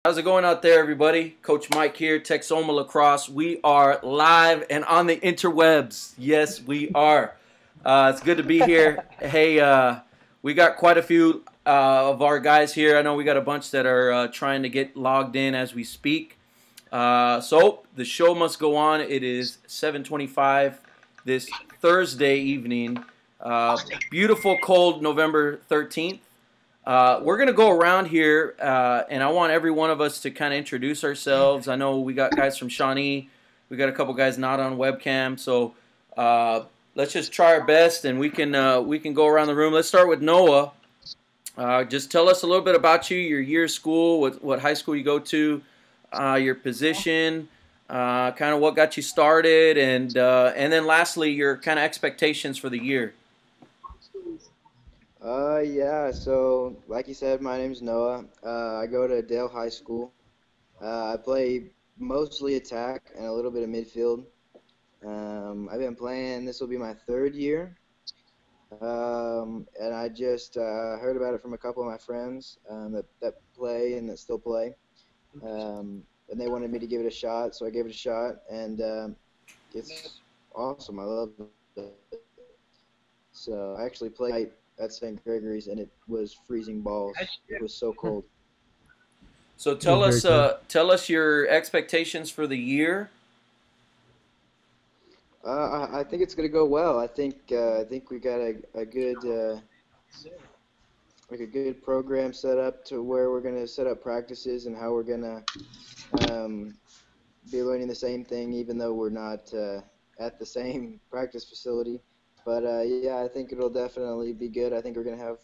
How's it going out there, everybody? Coach Mike here, Texoma Lacrosse. We are live and on the interwebs. Yes, we are. It's good to be here. Hey, we got quite a few of our guys here. I know we got a bunch that are trying to get logged in as we speak. So the show must go on. It is 7:25 this Thursday evening. Beautiful, cold November 13th. We're going to go around here, and I want every one of us to kind of introduce ourselves. I know we got guys from Shawnee. We got a couple guys not on webcam, so let's just try our best, and we can go around the room. Let's start with Noah. Just tell us a little bit about you, your year of school, what high school you go to, your position, kind of what got you started, and then lastly, your kind of expectations for the year. Yeah, so like you said, my name's Noah. I go to Dale High School. I play mostly attack and a little bit of midfield. I've been playing, this will be my third year. And I just heard about it from a couple of my friends that play and that still play. And they wanted me to give it a shot, so I gave it a shot, and it's awesome. I love it. So I actually played at St. Gregory's, and it was freezing balls. It was so cold. So tell us your expectations for the year. I think it's going to go well. I think we got a good like a good program set up to where we're going to set up practices and how we're going to be learning the same thing, even though we're not at the same practice facility. But, yeah, I think it'll definitely be good. I think we're going to have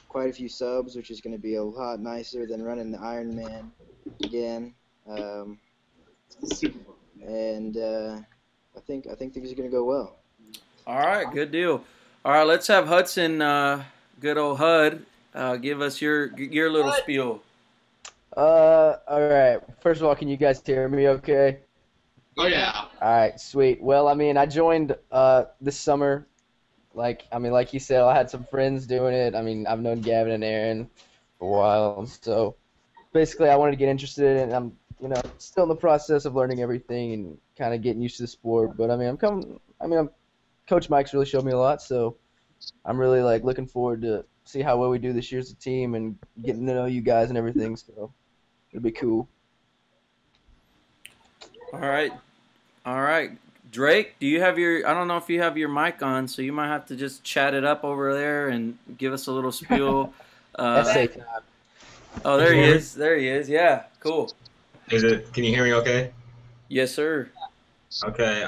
quite a few subs, which is going to be a lot nicer than running the Iron Man again. And I think things are going to go well. All right, good deal. All right, let's have Hudson, good old Hud, give us your little spiel. All right. First of all, can you guys hear me okay? Oh, yeah. All right, sweet. Well, I mean, I joined this summer. Like you said, I had some friends doing it. I mean, I've known Gavin and Aaron for a while. So basically, I wanted to get interested, and I'm, still in the process of learning everything and kind of getting used to the sport. But I mean, Coach Mike's really showed me a lot, so I'm really looking forward to see how well we do this year as a team and getting to know you guys and everything. So it'll be cool. All right. Drake, do you have I don't know if you have your mic on, so you might have to just chat it up over there and give us a little spiel. Essay time. Oh, there he is. Yeah, cool. Can you hear me okay? Yes, sir. Okay,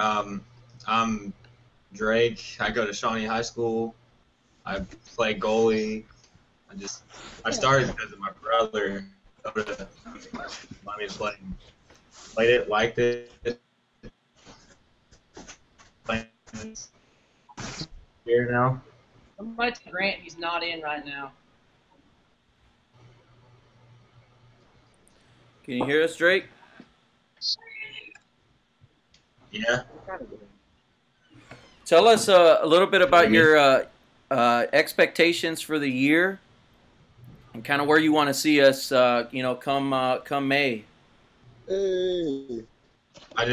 I'm Drake. I go to Shawnee High School. I play goalie. I started because of my brother. Let me play. Played it, liked it. Here now. Somebody tell Grant he's not in right now. Can you hear us, Drake? Yeah. Tell us a little bit about your expectations for the year and kind of where you want to see us, come May. Hey. I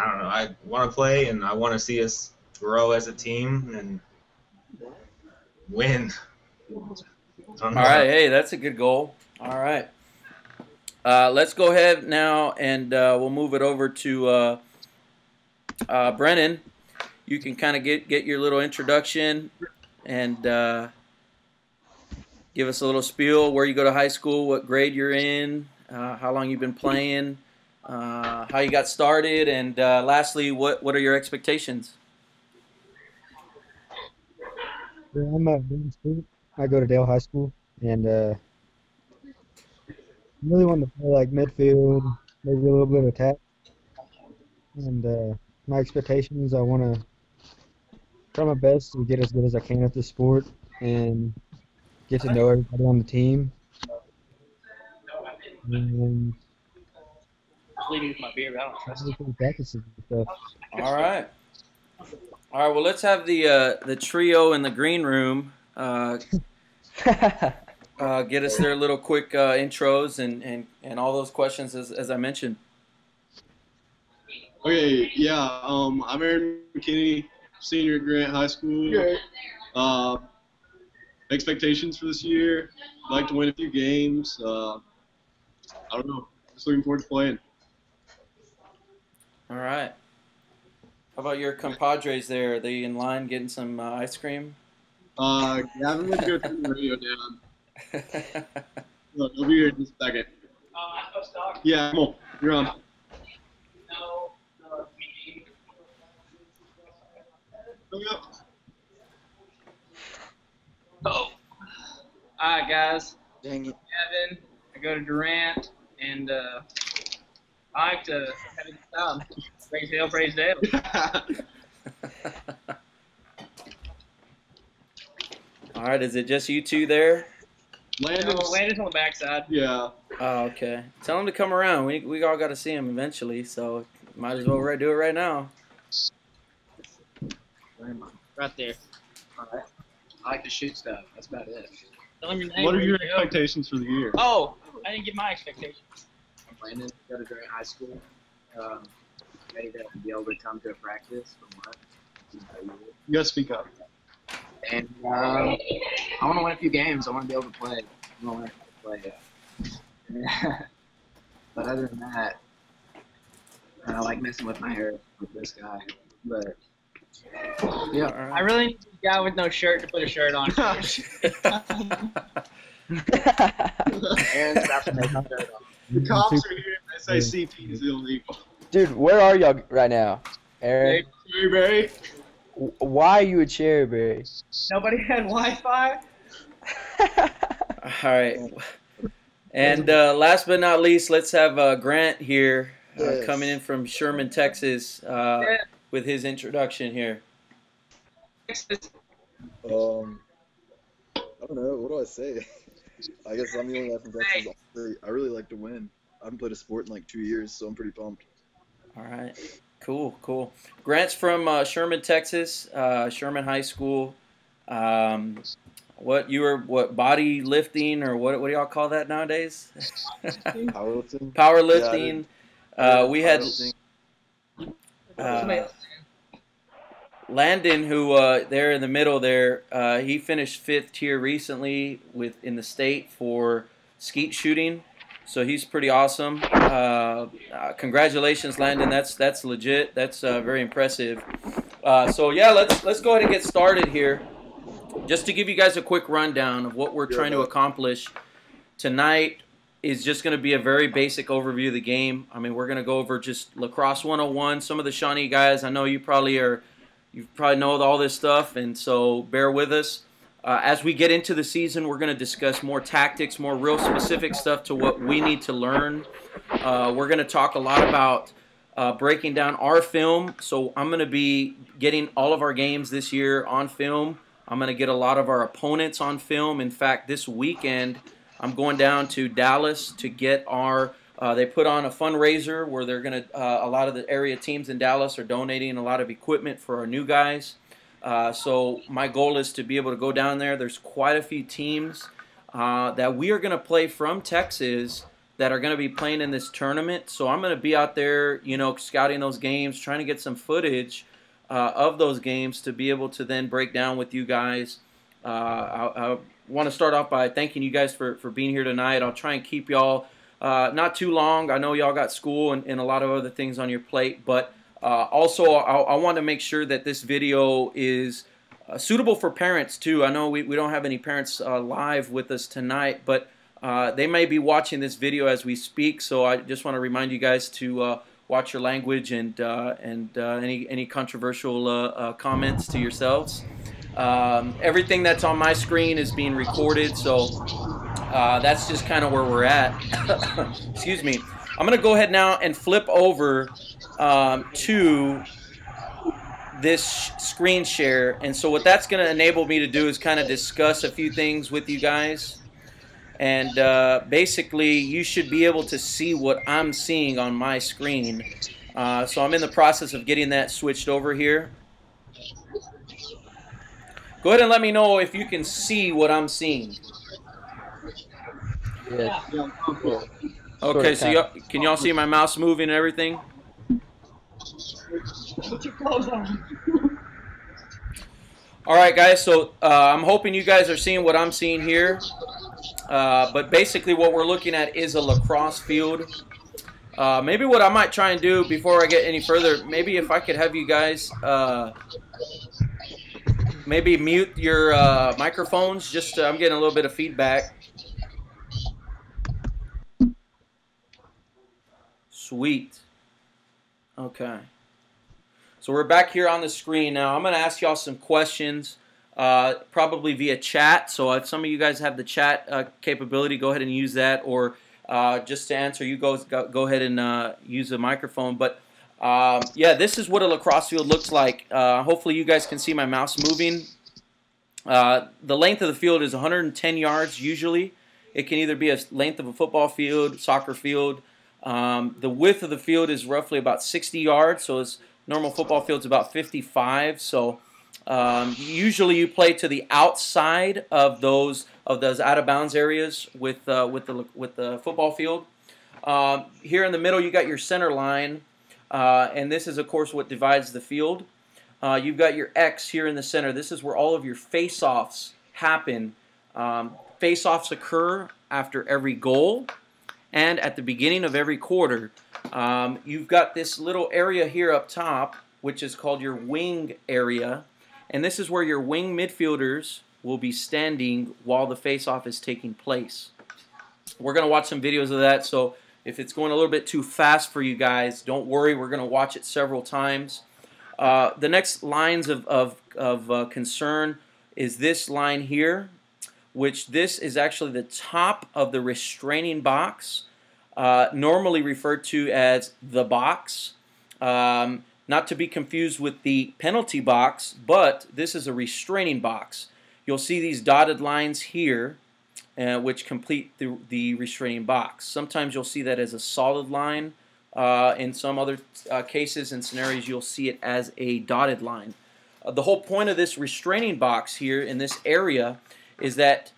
don't know. I want to play, and I want to see us grow as a team and win. All right. Hey, that's a good goal. All right. Let's go ahead now, and we'll move it over to Brennan. You can kind of get your little introduction and give us a little spiel, where you go to high school, what grade you're in, how long you've been playing, how you got started, and lastly, what are your expectations? I'm Brennan Street. I go to Dale High School, and I really want to play midfield, maybe a little bit of attack. And my expectations, I want to try my best to get as good as I can at this sport and get to know everybody on the team. And Bleeding with my beer, but I don't trust it. practices and stuff. All right. All right. Well, let's have the trio in the green room. get us their little quick intros and all those questions as I mentioned. Okay, yeah. I'm Aaron McKinney, senior at Grant High School. Uh, expectations for this year: I'd like to win a few games. I don't know. Just looking forward to playing. All right. How about your compadres there? Are they in line getting some ice cream? Gavin went to go turn the radio down. Look, he'll be here in just a second. I'm supposed to talk. Yeah, come on. You're on. No. Hurry up. Oh. All right, guys. Dang it. Kevin, I go to Durant, and I like to have a good time. Praise hell, praise devil. All right, is it just you two there? Landon's on the backside. Yeah. Oh, okay. Tell him to come around. We all got to see him eventually, so might as well do it right now. Right there. All right. I like to shoot stuff. That's about it. Tell him your name. What are where your you go. expectations for the year? Oh, I didn't get my expectations. I'm Landon. Go to Grant High School. Ready to be able to come to a practice from work. You gotta speak up. And I want to win a few games. I want to be able to play. I want to play. But other than that, I like messing with my hair with this guy. But yeah, All I right. really need a guy with no shirt to put a shirt on. Aaron's about to make a shirt on. The cops are here and they say CP is illegal. Dude, where are y'all right now, Aaron? Cherryberry? Why are you a cherryberry? Nobody had Wi-Fi. All right. And last but not least, let's have Grant here Yes. coming in from Sherman, Texas, with his introduction here. I don't know. What do I say? I guess I'm the only guy from Texas. I really like to win. I haven't played a sport in like 2 years, so I'm pretty pumped. All right. Cool. Grant's from Sherman, Texas, Sherman High School. What body lifting or what do y'all call that nowadays? Powerlifting. Powerlifting. We had Landon, who there in the middle there, he finished 5th tier recently in the state for skeet shooting, so he's pretty awesome. Congratulations, Landon. That's legit. That's very impressive. So yeah, let's go ahead and get started here. Just to give you guys a quick rundown of what we're trying to accomplish tonight is just going to be a very basic overview of the game. I mean, we're going to go over just Lacrosse 101. Some of the Shawnee guys, I know you probably know all this stuff, and so bear with us. As we get into the season, we're going to discuss more tactics, more real specific stuff to what we need to learn. We're going to talk a lot about breaking down our film. So I'm going to be getting all of our games this year on film. I'm going to get a lot of our opponents on film. In fact, this weekend, I'm going down to Dallas to get our they put on a fundraiser where they're going to a lot of the area teams in Dallas are donating a lot of equipment for our new guys. So my goal is to be able to go down there. There's quite a few teams that we are going to play from Texas that are going to be playing in this tournament. So I'm going to be out there, scouting those games, trying to get some footage of those games to be able to then break down with you guys. I want to start off by thanking you guys for being here tonight. I'll try and keep y'all not too long. I know y'all got school and a lot of other things on your plate, but also I want to make sure that this video is suitable for parents too. I know we don't have any parents live with us tonight, but they may be watching this video as we speak, so I just want to remind you guys to watch your language and any controversial comments to yourselves. Everything that's on my screen is being recorded, so that's just kind of where we're at. Excuse me. I'm going to go ahead now and flip over to this screen share. And so what that's going to enable me to do is kind of discuss a few things with you guys. And basically, you should be able to see what I'm seeing on my screen. So I'm in the process of getting that switched over here. Go ahead and let me know if you can see what I'm seeing. Yes. Yeah. Well, sort Okay, of so kind of. can y'all see my mouse moving and everything? Put your clothes on. All right, guys. So I'm hoping you guys are seeing what I'm seeing here. But basically, what we're looking at is a lacrosse field. Maybe what I might try and do before I get any further, maybe if I could have you guys maybe mute your microphones. Just I'm getting a little bit of feedback. Sweet. Okay. So we're back here on the screen now. I'm going to ask y'all some questions, probably via chat. So if some of you guys have the chat capability, go ahead and use that. Or just to answer, you go ahead and use the microphone. But yeah, this is what a lacrosse field looks like. Hopefully you guys can see my mouse moving. The length of the field is 110 yards usually. It can either be a length of a football field, soccer field. The width of the field is roughly about 60 yards, so it's normal football field's about 55. So usually you play to the outside of those out of bounds areas with the football field. Here in the middle you got your center line, and this is of course what divides the field. You've got your X here in the center. This is where all of your face-offs happen. Face-offs occur after every goal and at the beginning of every quarter. You've got this little area here up top, which is called your wing area. And this is where your wing midfielders will be standing while the face-off is taking place. We're going to watch some videos of that, so if it's going a little bit too fast for you guys, don't worry. We're going to watch it several times. The next lines of concern is this line here, which this is actually the top of the restraining box, normally referred to as the box. Not to be confused with the penalty box, but this is a restraining box. You'll see these dotted lines here, which complete the restraining box. Sometimes you'll see that as a solid line. In some other cases and scenarios, you'll see it as a dotted line. The whole point of this restraining box here in this area is that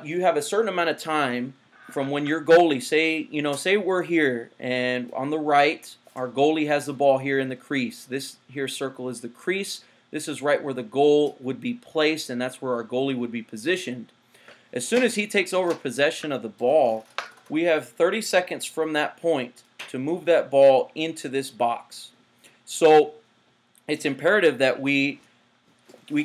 you have a certain amount of time from when your goalie, say we're here and on the right, our goalie has the ball here in the crease. This here circle is the crease. This is right where the goal would be placed, and that's where our goalie would be positioned. As soon as he takes over possession of the ball, we have 30 seconds from that point to move that ball into this box. So it's imperative that we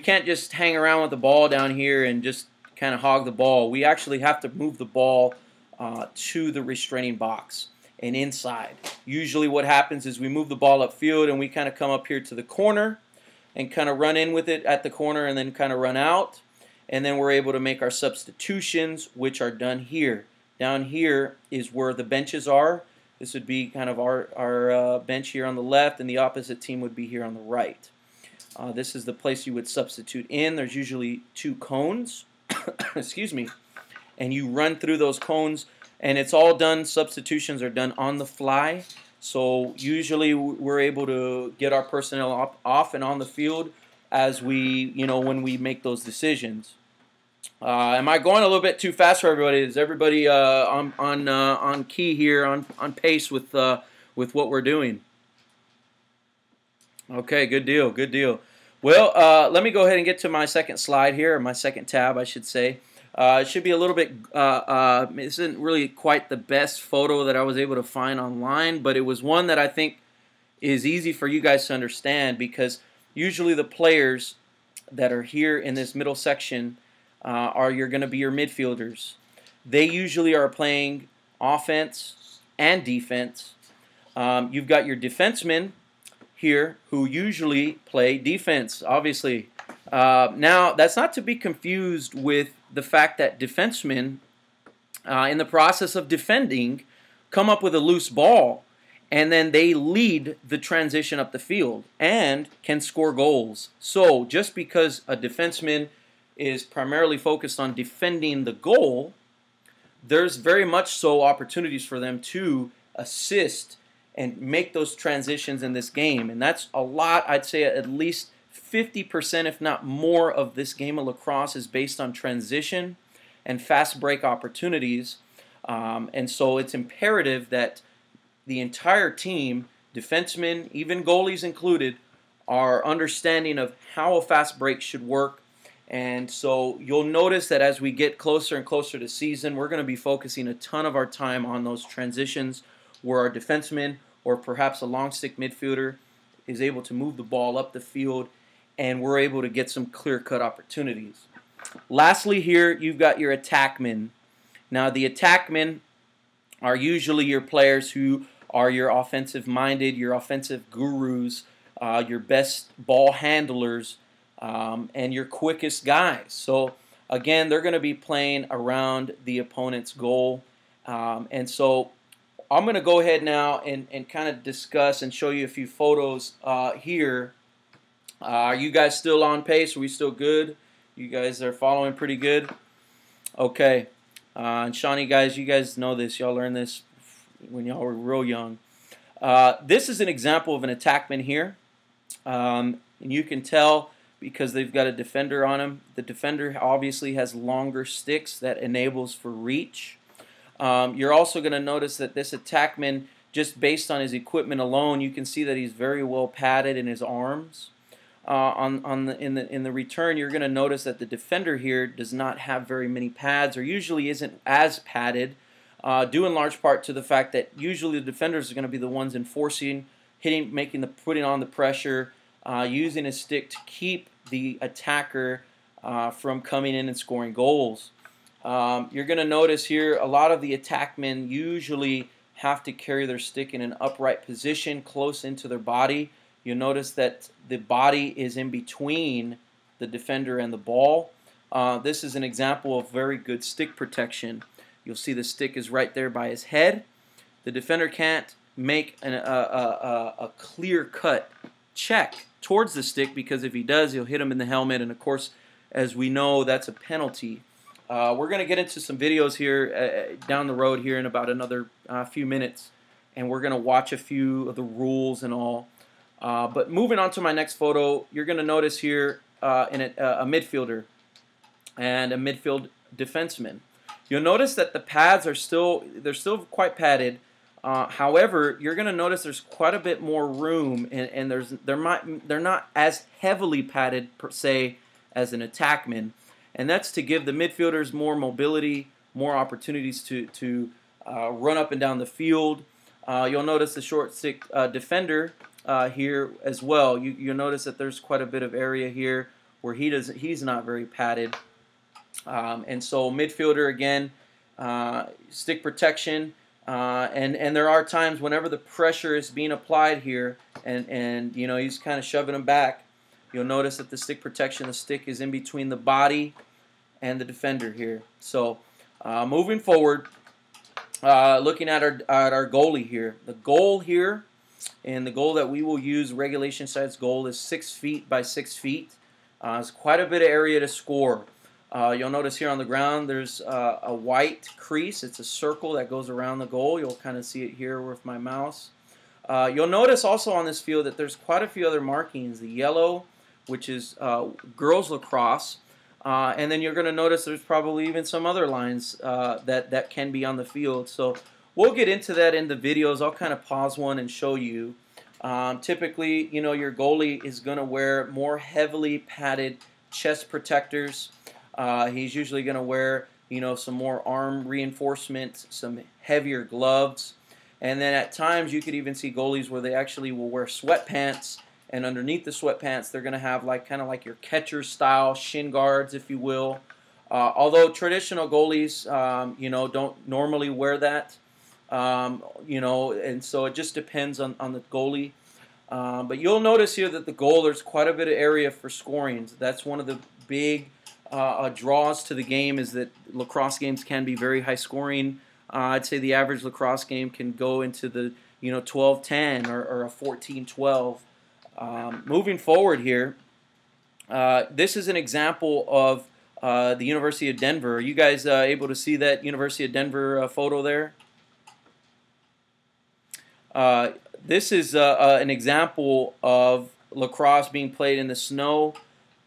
can't just hang around with the ball down here and just kind of hog the ball. We actually have to move the ball to the restraining box and inside. Usually what happens is we move the ball upfield and we kind of come up here to the corner and kind of run in with it at the corner and then kind of run out. And then we're able to make our substitutions, which are done here. Down here is where the benches are. This would be kind of our bench here on the left, and the opposite team would be here on the right. This is the place you would substitute in. There's usually 2 cones, excuse me, and you run through those cones, and it's all done, substitutions are done on the fly. So usually we're able to get our personnel off and on the field as we, when we make those decisions. Am I going a little bit too fast for everybody? Is everybody on key here, on pace with what we're doing? Okay, good deal, good deal. Well, let me go ahead and get to my second slide here, or my second tab, I should say. It should be a little bit, this isn't really quite the best photo that I was able to find online, but it was one that I think is easy for you guys to understand, because usually the players that are here in this middle section you're going to be your midfielders. They usually are playing offense and defense. You've got your defensemen here who usually play defense, obviously. Now, that's not to be confused with the fact that defensemen, in the process of defending, come up with a loose ball, and then they lead the transition up the field and can score goals. So, just because a defenseman is primarily focused on defending the goal, there's very much so opportunities for them to assist and make those transitions in this game. And that's a lot. I'd say at least 50%, if not more, of this game of lacrosse is based on transition and fast break opportunities. And so it's imperative that the entire team, defensemen, even goalies included, are understanding of how a fast break should work. And so you'll notice that as we get closer and closer to season, we're going to be focusing a ton of our time on those transitions where our defenseman or perhaps a long stick midfielder is able to move the ball up the field and we're able to get some clear-cut opportunities. Lastly here, you've got your attackmen. Now the attackmen are usually your players who are your offensive-minded, your offensive gurus, your best ball handlers, and your quickest guys. So again, they're going to be playing around the opponent's goal. And so I'm going to go ahead now and kind of discuss and show you a few photos here. Are you guys still on pace? Are we still good? You guys are following pretty good? Okay. And Shawnee, guys, you guys know this. Y'all learned this when y'all were real young. This is an example of an attackman here. And you can tell because they've got a defender on him. The defender obviously has longer sticks that enables for reach. You're also going to notice that this attackman, just based on his equipment alone, you can see that he's very well padded in his arms. In the return, you're going to notice that the defender here does not have very many pads, or usually isn't as padded, due in large part to the fact that usually the defenders are going to be the ones enforcing, hitting, putting on the pressure, using his stick to keep the attacker from coming in and scoring goals. You're going to notice here a lot of the attackmen usually have to carry their stick in an upright position close into their body. You'll notice that the body is in between the defender and the ball. This is an example of very good stick protection. You'll see the stick is right there by his head. The defender can't make a clear-cut check towards the stick because if he does, he'll hit him in the helmet. And, of course, as we know, that's a penalty. We're going to get into some videos here down the road here in about another few minutes. And we're going to watch a few of the rules and all. But moving on to my next photo, you're going to notice here a midfielder and a midfield defenseman. You'll notice that the pads are still quite padded. However, you're going to notice there's quite a bit more room, and they're not as heavily padded per se as an attackman, and that's to give the midfielders more mobility, more opportunities to run up and down the field. You'll notice the short stick defender here as well. You'll notice that there's quite a bit of area here where he's not very padded. And so midfielder again, stick protection, and there are times whenever the pressure is being applied here, and you know he's kind of shoving him back. You'll notice that the stick protection, the stick is in between the body and the defender here. So moving forward, looking at our goalie here, the goal here. And the goal that we will use, regulation size goal, is 6 feet by 6 feet. It's quite a bit of area to score. You'll notice here on the ground there's a white crease. It's a circle that goes around the goal. You'll kind of see it here with my mouse. You'll notice also on this field that there's quite a few other markings. The yellow, which is girls lacrosse. And then you're going to notice there's probably even some other lines that can be on the field. So we'll get into that in the videos. I'll kind of pause one and show you. Typically, you know, your goalie is going to wear more heavily padded chest protectors. He's usually going to wear, you know, some more arm reinforcement, some heavier gloves. And then at times you could even see goalies where they actually will wear sweatpants. And underneath the sweatpants, they're going to have kind of like your catcher style shin guards, if you will. Although traditional goalies, you know, don't normally wear that. You know, and so it just depends on the goalie. But you'll notice here that the goal, there's quite a bit of area for scoring. That's one of the big draws to the game, is that lacrosse games can be very high scoring. I'd say the average lacrosse game can go into the 12-10 or a 14-12. Moving forward here, this is an example of the University of Denver. Are you guys able to see that University of Denver photo there? This is an example of lacrosse being played in the snow.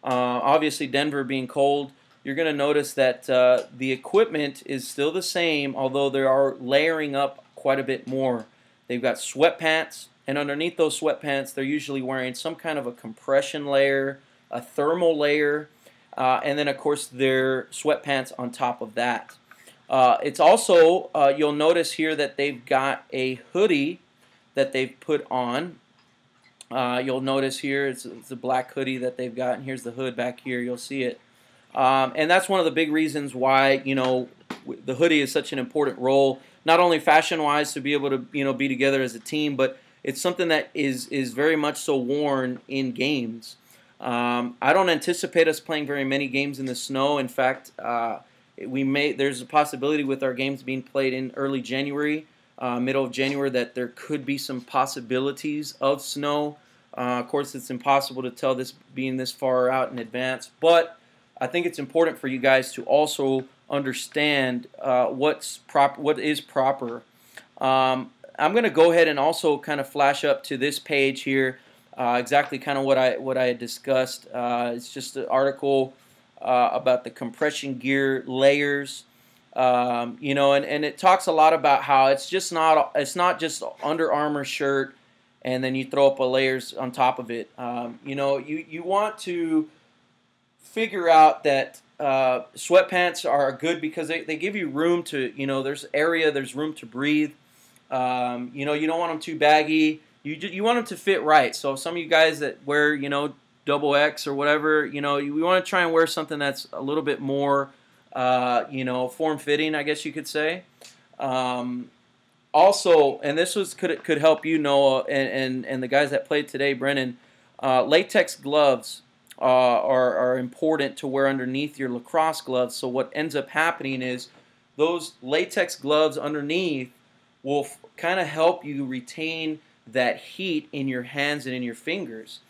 Obviously, Denver being cold, you're going to notice that the equipment is still the same, although they are layering up quite a bit more. They've got sweatpants, and underneath those sweatpants, they're usually wearing some kind of a compression layer, a thermal layer, and then, of course, their sweatpants on top of that. It's also, you'll notice here that they've got a hoodie that they've put on. You'll notice here it's a black hoodie that they've got, and here's the hood back here. You'll see it. And that's one of the big reasons why, you know, the hoodie is such an important role, not only fashion-wise to be able to, you know, be together as a team, but it's something that is very much so worn in games. I don't anticipate us playing very many games in the snow. In fact, there's a possibility with our games being played in early January, middle of January, that there could be some possibilities of snow. Of course, it's impossible to tell this being this far out in advance, but I think it's important for you guys to also understand what is proper. I'm going to go ahead and also kind of flash up to this page here, exactly kind of what I had discussed. It's just an article about the compression gear layers. You know, and it talks a lot about how it's not just Under Armour shirt and then you throw up a layers on top of it. You know, you want to figure out that sweatpants are good because they give you room to, you know, there's room to breathe. You know, you don't want them too baggy. You want them to fit right. So some of you guys that wear, you know, double X or whatever, you know, we want to try and wear something that's a little bit more, you know, form-fitting, I guess you could say. Also, and this could help you, Noah, and the guys that played today, Brennan, latex gloves are important to wear underneath your lacrosse gloves. So what ends up happening is those latex gloves underneath will kind of help you retain that heat in your hands and in your fingers.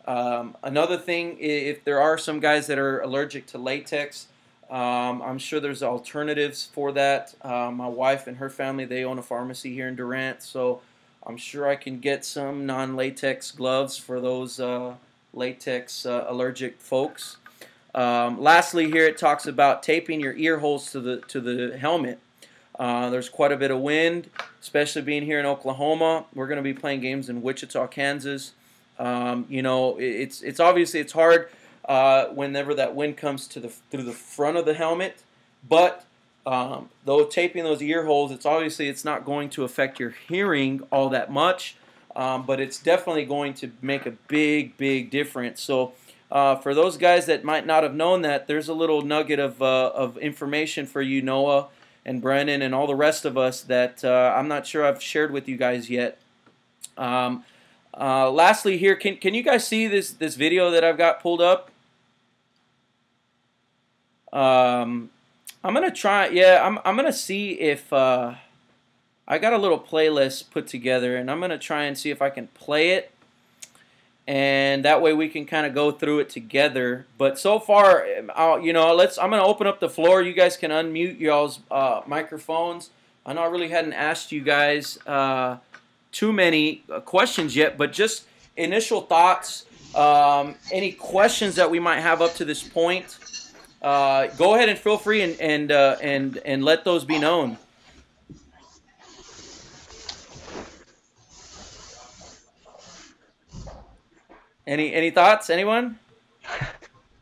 Another thing, if there are some guys that are allergic to latex, I'm sure there's alternatives for that. My wife and her family, they own a pharmacy here in Durant, so I'm sure I can get some non-latex gloves for those latex allergic folks. Lastly, here it talks about taping your ear holes to the helmet. There's quite a bit of wind, especially being here in Oklahoma. We're going to be playing games in Wichita, Kansas. You know, it's obviously it's hard whenever that wind comes through the front of the helmet, but though taping those ear holes, it's not going to affect your hearing all that much, but it's definitely going to make a big difference. So for those guys that might not have known that, there's a little nugget of information for you, Noah and Brennan and all the rest of us that I'm not sure I've shared with you guys yet. Lastly here, can you guys see this video that I've got pulled up? I'm gonna try. Yeah, I'm gonna see if I got a little playlist put together, and I'm gonna try and see if I can play it, and that way we can kind of go through it together. But so far, you know, I'm gonna open up the floor. You guys can unmute y'all's microphones. I know I really hadn't asked you guys too many questions yet, but just initial thoughts. Any questions that we might have up to this point? Go ahead and feel free and let those be known. Any thoughts? Anyone?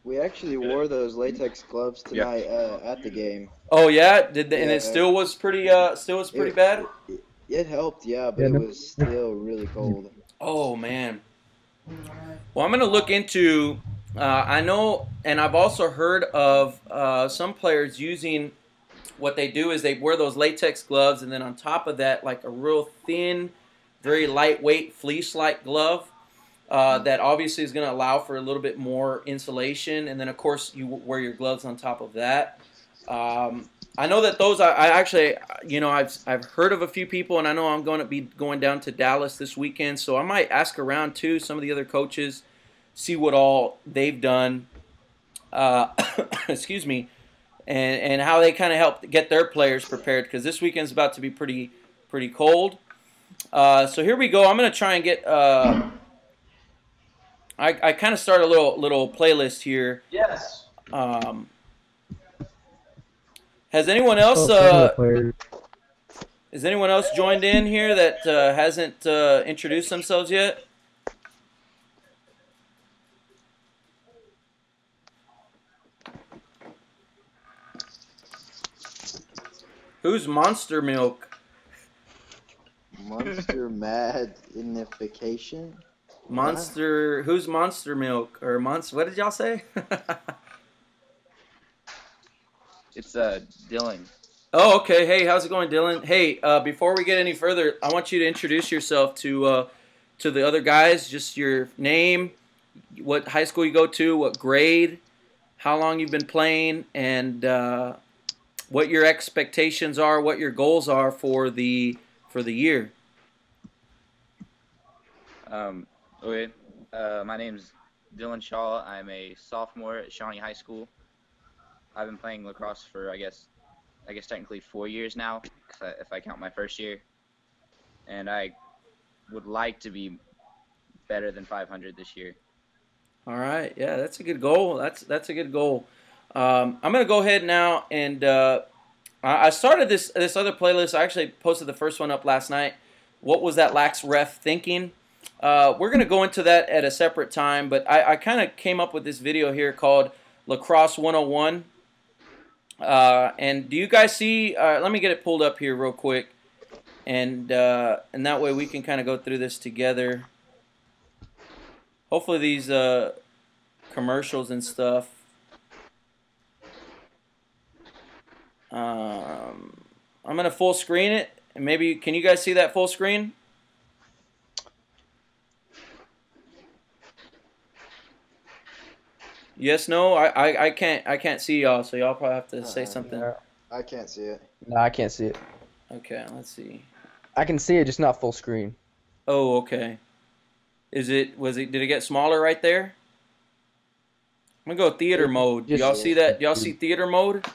We actually wore those latex gloves tonight at the game. Oh yeah, and it still was pretty bad. It helped, yeah, but it was still really cold. Oh man. Well, I'm gonna look into. I know, and I've also heard of some players using. What they do is they wear those latex gloves, and then on top of that, like a real thin, very lightweight fleece-like glove. That obviously is going to allow for a little bit more insulation, and then of course you wear your gloves on top of that. I know that those I actually, you know, I've heard of a few people, and I know I'm going to be going down to Dallas this weekend, so I might ask around too some of the other coaches, see what all they've done. Excuse me, and how they kind of help get their players prepared, because this weekend's about to be pretty cold. So here we go. I'm going to try and get. I kind of start a little playlist here. Yes. Has anyone else Oh, some of the players. has anyone else joined in here that hasn't introduced themselves yet? Who's Monster Milk? Monster Magnification? Monster. Who's Monster Milk or Monster? What did y'all say? It's Dylan. Oh, okay. Hey, how's it going, Dylan? Hey, before we get any further, I want you to introduce yourself to the other guys. Just your name, what high school you go to, what grade, how long you've been playing, and what your expectations are, what your goals are for the year. Okay. My name's Dylan Shaw. I'm a sophomore at Shawnee High School. I've been playing lacrosse for I guess technically 4 years now, if I count my first year. And I would like to be better than 500 this year. All right, yeah, that's a good goal. That's a good goal. I'm gonna go ahead now and I started this other playlist. I actually posted the first one up last night. What was that lax ref thinking? We're gonna go into that at a separate time, but I kind of came up with this video here called Lacrosse 101. And do you guys see? Let me get it pulled up here real quick, and that way we can kind of go through this together. Hopefully these commercials and stuff. I'm gonna full screen it, and maybe can you guys see that full screen? Yes, no, I can't see y'all, so y'all probably have to say something. I can't see it. No, I can't see it. Okay, let's see. I can see it, just not full screen. Oh, okay. Did it get smaller right there? I'm gonna go theater mode. Do y'all see that? Do y'all see theater mode?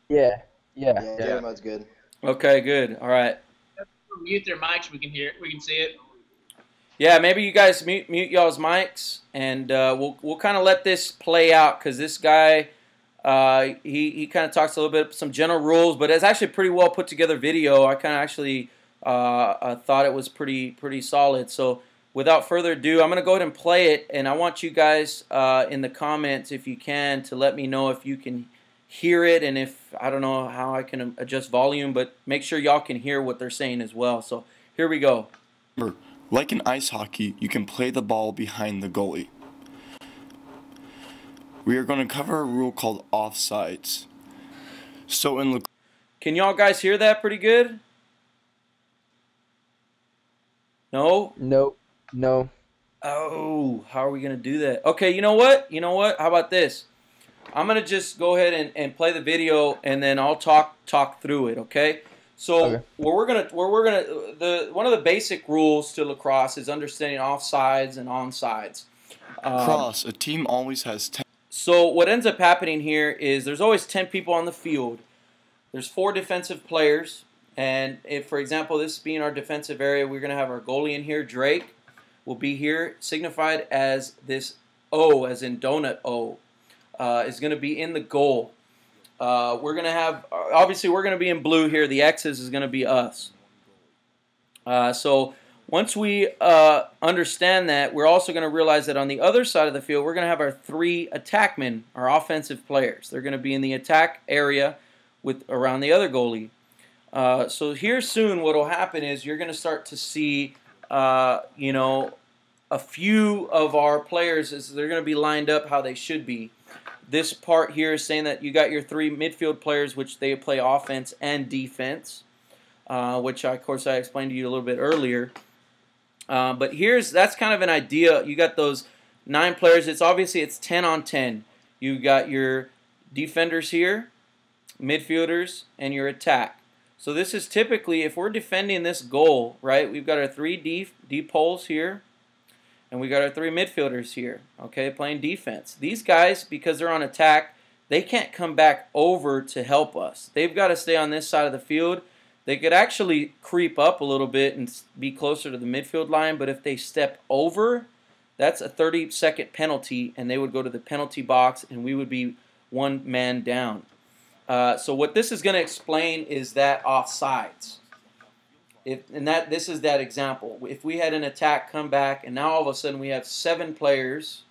Yeah. Yeah, theater mode's good. Okay, good. All right. Mute their mics. We can hear it. We can see it. Yeah, maybe you guys mute y'all's mics, and we'll kind of let this play out because this guy he kind of talks a little bit some general rules, but it's actually a pretty well put together video. I kind of actually thought it was pretty solid. So without further ado, I'm gonna go ahead and play it, and I want you guys in the comments, if you can, to let me know if you can hear it, and if I don't know how I can adjust volume, but make sure y'all can hear what they're saying as well. So here we go. Like in ice hockey, you can play the ball behind the goalie. We are going to cover a rule called offsides. So can y'all guys hear that pretty good? No? Nope. No. Oh, how are we going to do that? Okay, you know what? How about this? I'm going to just go ahead and play the video, and then I'll talk through it, okay? So Okay. one of the basic rules to lacrosse is understanding offsides and onsides. lacrosse, a team always has 10. So what ends up happening here is there's always 10 people on the field. There's 4 defensive players, and if, for example, this being our defensive area, we're going to have our goalie in here. Drake will be here, signified as this O, as in donut O, is going to be in the goal. We're going to have, obviously we're going to be in blue here. The X's is going to be us. So once we understand that, we're also going to realize that on the other side of the field, we're going to have our 3 attackmen, our offensive players. They're going to be in the attack area around the other goalie. So here soon what will happen is you're going to start to see, a few of our players, they're going to be lined up how they should be. This part here is saying that you got your 3 midfield players, which they play offense and defense, which of course I explained to you a little bit earlier. But that's kind of an idea. You got those 9 players. It's 10 on 10. You got your defenders here, midfielders, and your attack. So this is typically, if we're defending this goal, right, we've got our 3 deep holes here, and we got our 3 midfielders here, okay, playing defense. These guys, because they're on attack, they can't come back over to help us. They've got to stay on this side of the field. They could actually creep up a little bit and be closer to the midfield line, but if they step over, that's a 30-second penalty, and they would go to the penalty box, and we would be 1 man down. So what this is going to explain is that offsides. This is that example. If we had an attack come back and now all of a sudden we have 7 players,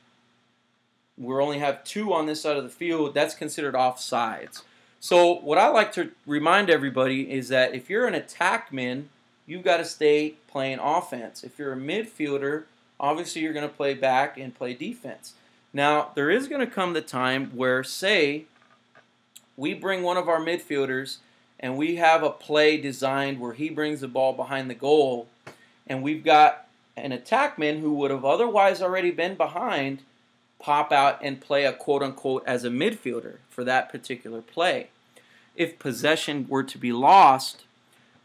we only have 2 on this side of the field, that's considered offsides. So what I like to remind everybody is that if you're an attackman, you've got to stay playing offense. If you're a midfielder, obviously you're going to play back and play defense. Now, there is going to come the time where, say, we bring one of our midfielders and we have a play designed where he brings the ball behind the goal, and we've got an attackman who would have otherwise already been behind pop out and play a quote-unquote as a midfielder for that particular play. If possession were to be lost,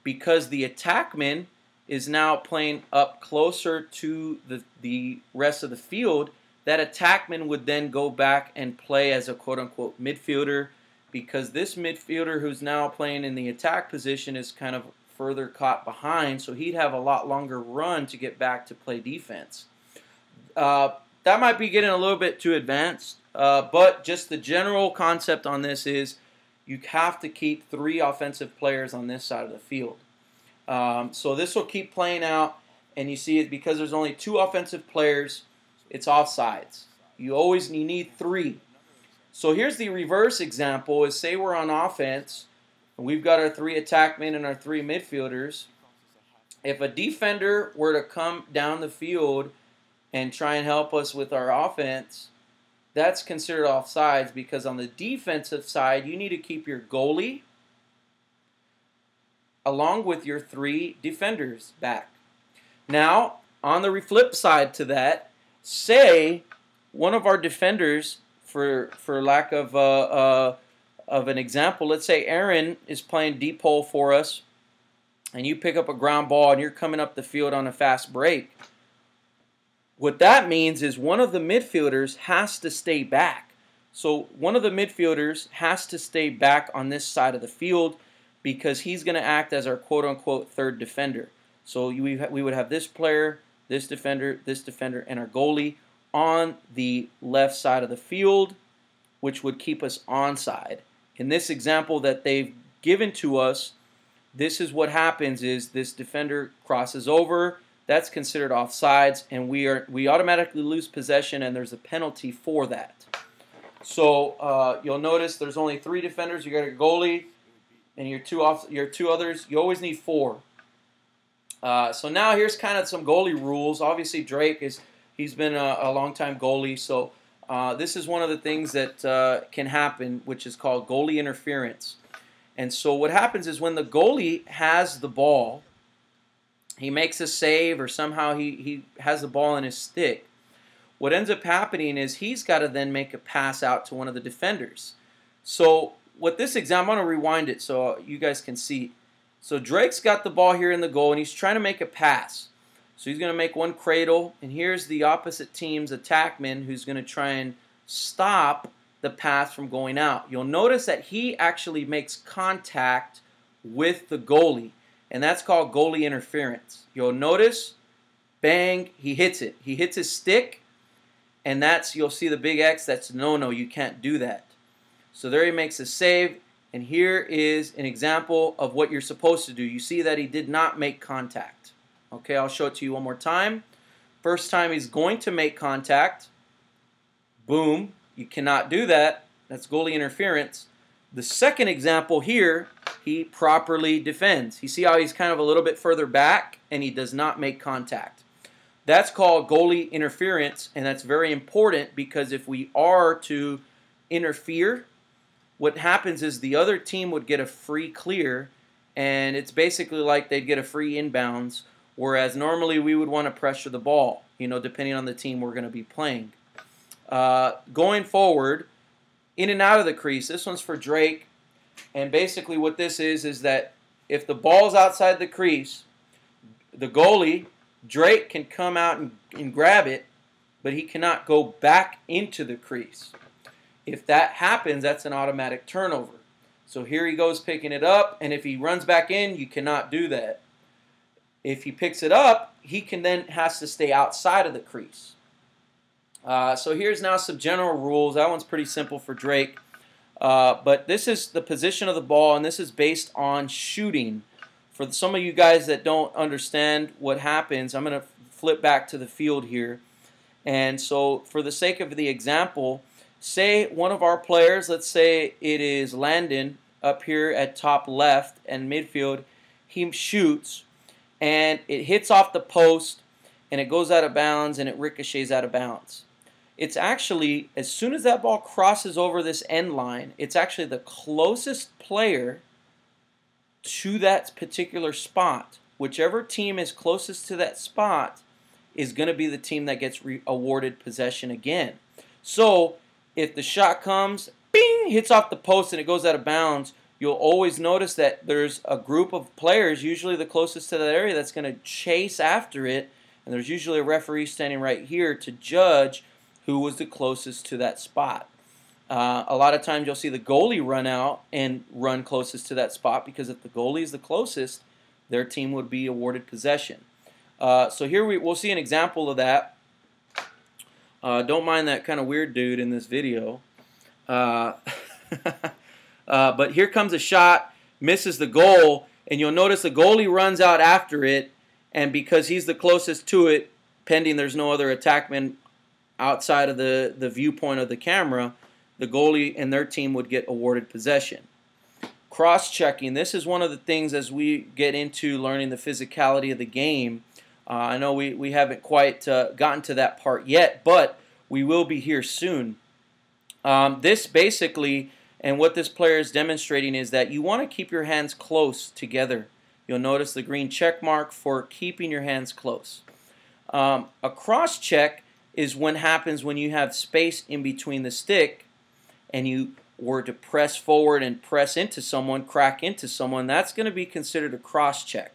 because the attackman is now playing up closer to the rest of the field, that attackman would then go back and play as a quote-unquote midfielder, because this midfielder who's now playing in the attack position is kind of further caught behind, so he'd have a lot longer run to get back to play defense. That might be getting a little bit too advanced, but just the general concept on this is you have to keep 3 offensive players on this side of the field. So this will keep playing out, and you see it because there's only 2 offensive players, it's offsides. You need 3. So here's the reverse example, is say we're on offense, and we've got our 3 attackmen and our 3 midfielders. If a defender were to come down the field and try and help us with our offense, that's considered offsides, because on the defensive side, you need to keep your goalie along with your 3 defenders back. Now, on the flip side to that, say one of our defenders, for lack of an example, let's say Aaron is playing deep hole for us, and you pick up a ground ball and you're coming up the field on a fast break. What that means is one of the midfielders has to stay back. So one of the midfielders has to stay back on this side of the field, because he's going to act as our quote-unquote third defender. So we would have this player, this defender, and our goalie on the left side of the field, which would keep us onside. In this example that they've given to us, this is what happens is this defender crosses over. That's considered offsides, and we automatically lose possession, and there's a penalty for that. So you'll notice there's only 3 defenders. You got a goalie, and your two others. You always need 4. So now here's kind of some goalie rules. Obviously Drake he's been a long time goalie, so this is one of the things that can happen, which is called goalie interference. And so what happens is when the goalie has the ball, he makes a save, or somehow he has the ball in his stick, what ends up happening is he's got to then make a pass out to one of the defenders. So what this example, I'm going to rewind it so you guys can see. So Drake's got the ball here in the goal, and he's trying to make a pass. So he's going to make one cradle, and here's the opposite team's attackman who's going to try and stop the pass from going out. You'll notice that he actually makes contact with the goalie, and that's called goalie interference. You'll notice, bang, he hits it. He hits his stick, and you'll see the big X. That's no, you can't do that. So there he makes a save, and here is an example of what you're supposed to do. You see that he did not make contact. Okay, I'll show it to you one more time. First time he's going to make contact. Boom. You cannot do that. That's goalie interference. The second example here, he properly defends. You see how he's kind of a little bit further back, and he does not make contact. That's called goalie interference, and that's very important, because if we are to interfere, what happens is the other team would get a free clear, and it's basically like they'd get a free inbounds, whereas normally we would want to pressure the ball, depending on the team we're going to be playing. Going forward, in and out of the crease, this one's for Drake, and basically what this is that if the ball's outside the crease, the goalie, Drake, can come out and grab it, but he cannot go back into the crease. If that happens, that's an automatic turnover. So here he goes picking it up, and if he runs back in, you cannot do that. If he picks it up, he has to stay outside of the crease. So here's now some general rules. That one's pretty simple for Drake. But this is the position of the ball, and this is based on shooting. For some of you guys that don't understand what happens, I'm going to flip back to the field here. And so for the sake of the example, say one of our players, let's say it is Landon up here at top left and midfield, he shoots and it hits off the post and it goes out of bounds and it ricochets out of bounds. It's actually, as soon as that ball crosses over this end line, it's actually the closest player to that particular spot. Whichever team is closest to that spot is going to be the team that gets awarded possession again. So if the shot comes, bing, hits off the post and it goes out of bounds, you'll always notice that there's a group of players, usually the closest to that area, that's going to chase after it, and there's usually a referee standing right here to judge who was the closest to that spot. A lot of times you'll see the goalie run out and run closest to that spot, because if the goalie is the closest, their team would be awarded possession. So here we'll see an example of that. Don't mind that kind of weird dude in this video. But here comes a shot, misses the goal, and you'll notice the goalie runs out after it, and because he's the closest to it, pending there's no other attackman outside of the viewpoint of the camera, the goalie and their team would get awarded possession. Cross-checking, this is one of the things as we get into learning the physicality of the game. I know we haven't quite gotten to that part yet, but we will be here soon. This basically, and what this player is demonstrating, is that you want to keep your hands close together. You'll notice the green check mark for keeping your hands close. A cross-check is what happens when you have space in between the stick and you were to press forward and press into someone, crack into someone. That's going to be considered a cross-check.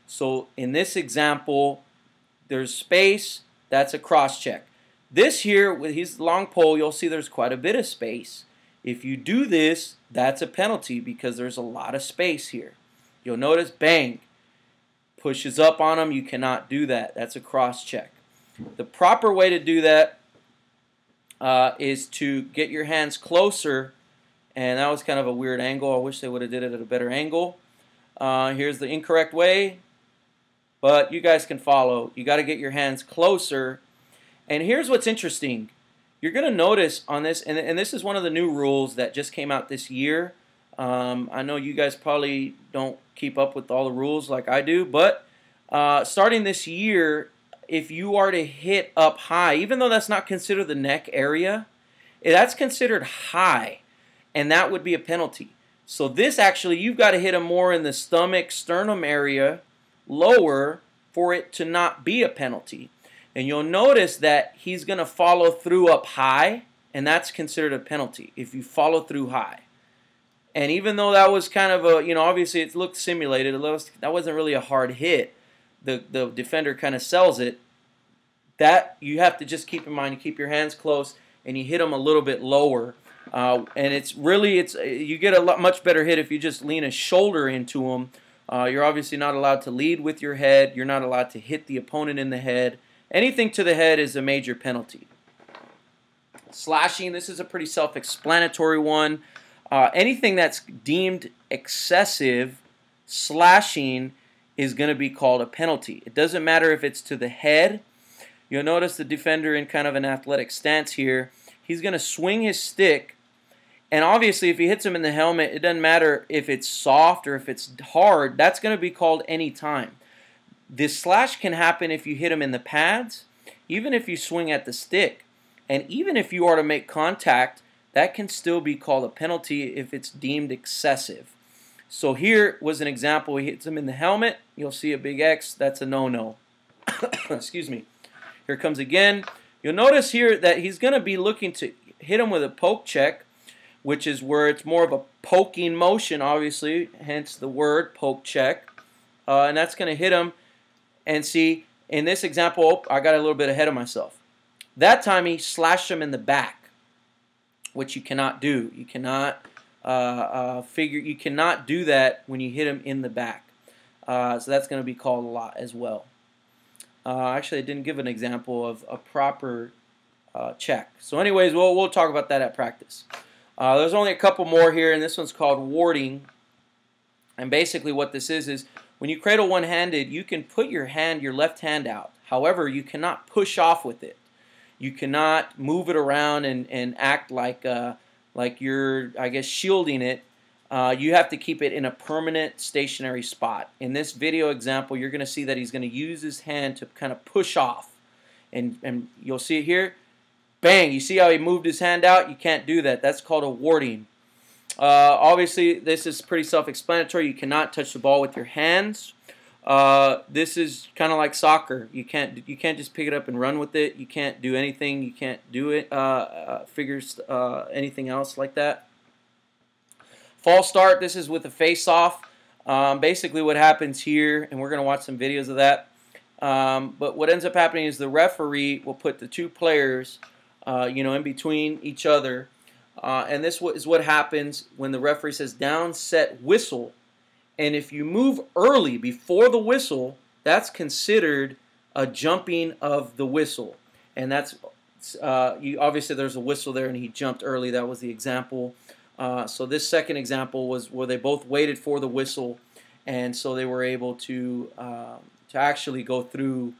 So in this example, there's space, that's a cross-check. This here, with his long pole, you'll see there's quite a bit of space. If you do this, that's a penalty because there's a lot of space here. You'll notice, bang, pushes up on him. You cannot do that. That's a cross-check. The proper way to do that is to get your hands closer, and that was kind of a weird angle. I wish they would have did it at a better angle. Here's the incorrect way, but you guys can follow. You got to get your hands closer, and here's what's interesting. You're going to notice on this, and this is one of the new rules that just came out this year. I know you guys probably don't keep up with all the rules like I do, but starting this year, if you are to hit up high, even though that's not considered the neck area, that's considered high, and that would be a penalty. So this actually, you've got to hit him more in the stomach, sternum area, lower, for it to not be a penalty. And you'll notice that he's going to follow through up high, and that's considered a penalty if you follow through high. And even though that was kind of a, obviously it looked simulated, that wasn't really a hard hit. The defender kind of sells it. That you have to just keep in mind. You keep your hands close and you hit them a little bit lower. And you get a much better hit if you just lean a shoulder into them. You're obviously not allowed to lead with your head. You're not allowed to hit the opponent in the head. Anything to the head is a major penalty. Slashing, this is a pretty self-explanatory one. Anything that's deemed excessive, slashing is going to be called a penalty. It doesn't matter if it's to the head. You'll notice the defender in kind of an athletic stance here. He's going to swing his stick, and obviously if he hits him in the helmet, it doesn't matter if it's soft or if it's hard. That's going to be called any time. This slash can happen if you hit him in the pads, even if you swing at the stick, and even if you are to make contact, that can still be called a penalty if it's deemed excessive. So here was an example. He hits him in the helmet. You'll see a big X. That's a no-no. Excuse me. Here comes again. You'll notice here that he's going to be looking to hit him with a poke check, which is where it's more of a poking motion, obviously, hence the word poke check. And that's going to hit him. And see, in this example, I got a little bit ahead of myself. That time he slashed him in the back, which you cannot do. You cannot you cannot do that when you hit him in the back. So that's going to be called a lot as well. Actually, I didn't give an example of a proper check. So anyways, we'll talk about that at practice. There's only a couple more here, and this one's called warding. And basically what this is when you cradle one-handed, you can put your left hand out. However, you cannot push off with it. You cannot move it around and act like you're, I guess, shielding it. You have to keep it in a permanent stationary spot. In this video example, you're going to see that he's going to use his hand to kind of push off. And you'll see it here. Bang! You see how he moved his hand out? You can't do that. That's called a warding. Obviously, this is pretty self-explanatory. You cannot touch the ball with your hands. This is kind of like soccer. You can't just pick it up and run with it. You can't do anything. You can't do it anything else like that. False start. This is with a face-off. Basically, what happens here, and we're going to watch some videos of that. But what ends up happening is the referee will put the two players, in between each other. And this is what happens when the referee says down, set, whistle. And if you move early before the whistle, that's considered a jumping of the whistle. And that's obviously there's a whistle there, and he jumped early. That was the example. So this second example was where they both waited for the whistle, and so they were able to actually go through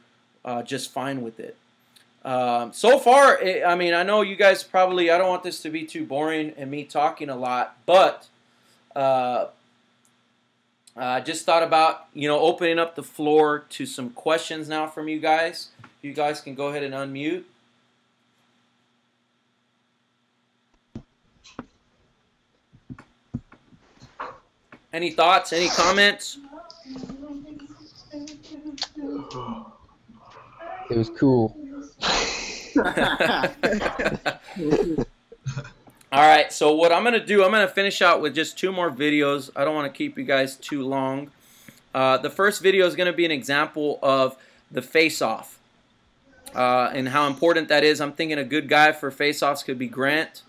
just fine with it. So far, I mean, I know you guys probably, I don't want this to be too boring and me talking a lot, but I just thought about, opening up the floor to some questions now from you guys. You guys can go ahead and unmute. Any thoughts? Any comments? It was cool. All right, so what I'm going to do, I'm going to finish out with just 2 more videos. I don't want to keep you guys too long. The first video is going to be an example of the face-off and how important that is. I'm thinking a good guy for face-offs could be Grant.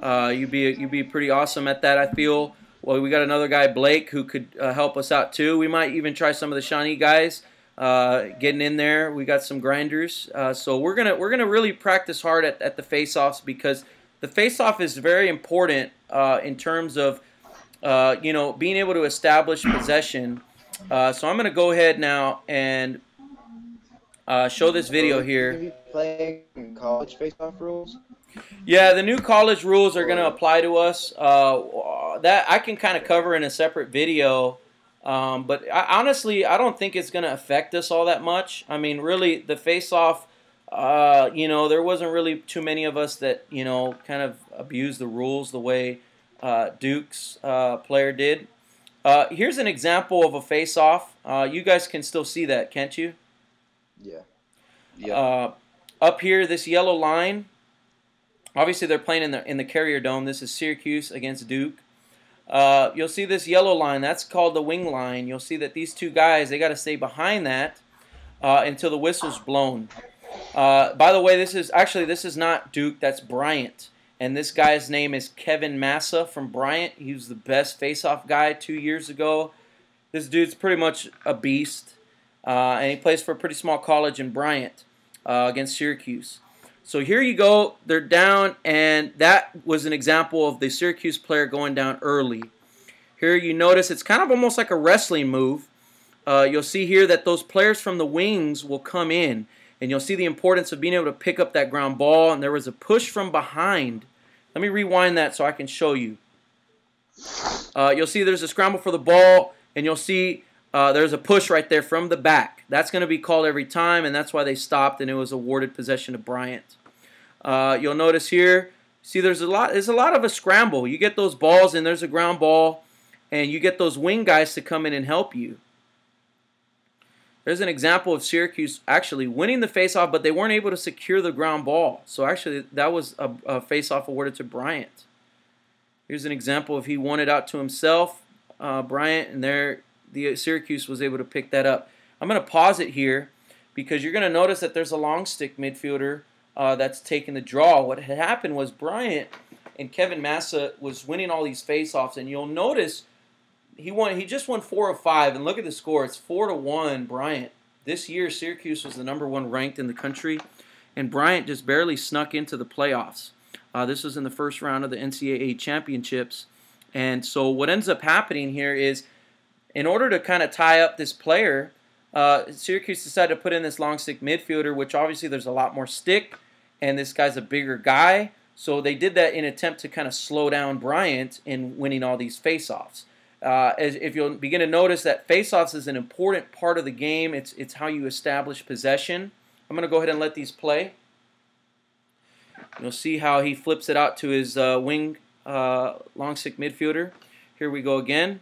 You'd be pretty awesome at that, I feel. Well, we got another guy, Blake, who could help us out too. We might even try some of the Shawnee guys getting in there. We got some grinders. So we're gonna really practice hard at the face-offs, because the face-off is very important in terms of being able to establish possession. So I'm gonna go ahead now and show this video here. Are you playing college face-off rules? Yeah, the new college rules are going to apply to us. That I can kind of cover in a separate video. But honestly, I don't think it's going to affect us all that much. I mean, really, the face-off, there wasn't really too many of us that, kind of abused the rules the way Duke's player did. Here's an example of a face-off. You guys can still see that, can't you? Yeah. Yeah. Up here, this yellow line. Obviously, they're playing in the Carrier Dome. This is Syracuse against Duke. You'll see this yellow line. That's called the wing line. You'll see that these two guys, they got to stay behind that until the whistle's blown. By the way, this is not Duke. That's Bryant. And this guy's name is Kevin Massa from Bryant. He was the best face-off guy 2 years ago. This dude's pretty much a beast. And he plays for a pretty small college in Bryant against Syracuse. So here you go, they're down, and that was an example of the Syracuse player going down early. Here you notice it's kind of almost like a wrestling move. You'll see here that those players from the wings will come in, and you'll see the importance of being able to pick up that ground ball, and there was a push from behind. Let me rewind that so I can show you. You'll see there's a scramble for the ball, and you'll see there's a push right there from the back. That's going to be called every time, and that's why they stopped, and it was awarded possession to Bryant. You'll notice here, see there's a lot of a scramble. You get those balls, and there's a ground ball, and you get those wing guys to come in and help you. There's an example of Syracuse actually winning the faceoff, but they weren't able to secure the ground ball. So actually, that was a faceoff awarded to Bryant. Here's an example of he won it out to himself, Bryant, and there the Syracuse was able to pick that up. I'm going to pause it here because you're going to notice that there's a long stick midfielder that's taking the draw. What had happened was Bryant and Kevin Massa was winning all these faceoffs, and you'll notice he just won 4 of 5, and look at the score. It's 4-1 Bryant. This year Syracuse was the #1 ranked in the country, and Bryant just barely snuck into the playoffs. This was in the first round of the NCAA championships. And so what ends up happening here is, in order to kind of tie up this player, Syracuse decided to put in this long stick midfielder, which obviously there's a lot more stick, and this guy's a bigger guy. So they did that in an attempt to kind of slow down Bryant in winning all these faceoffs. If you'll begin to notice that faceoffs is an important part of the game, it's how you establish possession. I'm going to go ahead and let these play. You'll see how he flips it out to his wing long stick midfielder. Here we go again.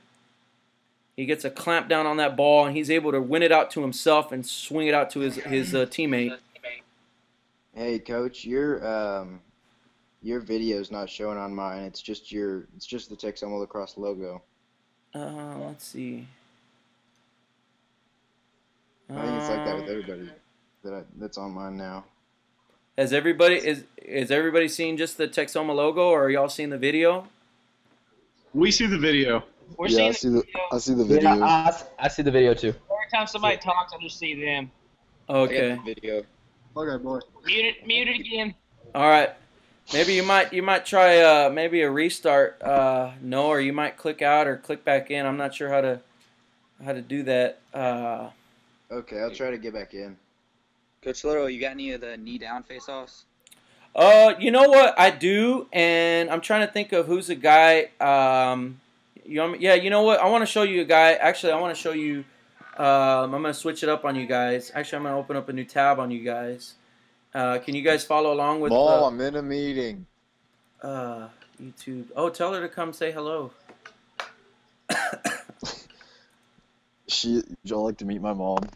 He gets a clamp down on that ball, and he's able to win it out to himself and swing it out to his teammate. Hey, Coach, your video's not showing on mine. It's just the Texoma Lacrosse logo. Let's see. I think it's like that with everybody that's on mine now. Is everybody seeing just the Texoma logo, or are y'all seeing the video? We see the video. We're Yeah, seeing I see the video. Yeah, I see the video too. every time somebody talks, I just see them. Okay. Video. Okay, boy. Mute it again. All right. Maybe you might try maybe a restart, no, or you might click out or click back in. I'm not sure how to do that. Okay, I'll try to get back in. Coach Little, you got any of the knee down face-offs? You know what, I do, and I'm trying to think of who's a guy. Yeah, you know what? I want to show you a guy. Actually, I want to show you. I'm gonna switch it up on you guys. Actually, I'm gonna open up a new tab on you guys. Can you guys follow along with? Mom, I'm in a meeting. YouTube. Oh, tell her to come say hello. Would y'all like to meet my mom?